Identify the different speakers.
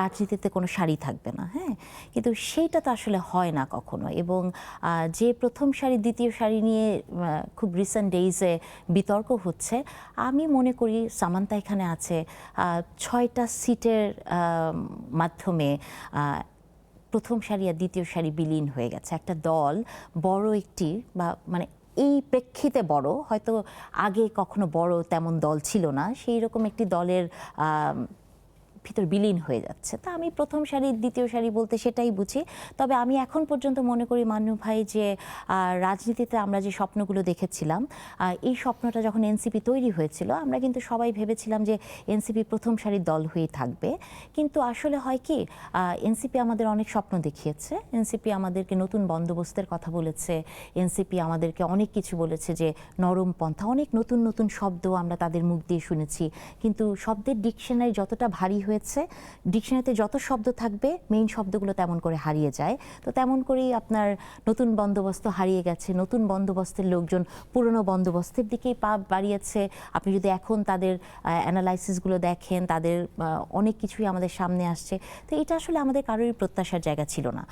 Speaker 1: রাজনীতিতে কোনো সারি থাকবে না, হ্যাঁ, কিন্তু সেইটা তো আসলে হয় না কখনো। এবং যে প্রথম সারি দ্বিতীয় সারি নিয়ে খুব রিসেন্ট ডেইজে বিতর্ক হচ্ছে, আমি মনে করি সামান্তা এখানে আছে 6টা সিটের মাধ্যমে প্রথম সারি আর দ্বিতীয় সারি বিলীন হয়ে গেছে। একটা দল বড় একটি বা মানে এই প্রেক্ষিতে বড়, হয়তো আগে কখনো বড় তেমন দল ছিল না, সেই রকম একটি দলের ভিতর বিলীন হয়ে যাচ্ছে। তা আমি প্রথম সারি দ্বিতীয় সারি বলতে সেটাই বুঝি। তবে আমি এখন পর্যন্ত মনে করি মান্নু ভাই যে রাজনীতিতে আমরা যে স্বপ্নগুলো দেখেছিলাম, এই স্বপ্নটা যখন এনসিপি তৈরি হয়েছিল আমরা কিন্তু সবাই ভেবেছিলাম যে এনসিপি প্রথম সারির দল হয়ে থাকবে। কিন্তু আসলে হয় কি, এনসিপি আমাদের অনেক স্বপ্ন দেখিয়েছে, এনসিপি আমাদেরকে নতুন বন্দোবস্তের কথা বলেছে, এনসিপি আমাদেরকে অনেক কিছু বলেছে যে নরম পন্থা, অনেক নতুন নতুন শব্দ আমরা তাদের মুখ দিয়ে শুনেছি। কিন্তু শব্দের ডিকশনারি যতটা ভারী হয়েছে, ডিকশনারিতে যত শব্দ থাকবে মেইন শব্দগুলো তেমন করে হারিয়ে যায়। তো তেমন করেই আপনার নতুন বন্দোবস্ত হারিয়ে গেছে, নতুন বন্দোবস্তের লোকজন পুরনো বন্দোবস্তের দিকেই পা বাড়িয়েছে। আপনি যদি এখন তাদের অ্যানালাইসিসগুলো দেখেন, তাদের অনেক কিছুই আমাদের সামনে আসছে। তো এটা আসলে আমাদের কারোরই প্রত্যাশার জায়গা ছিল না।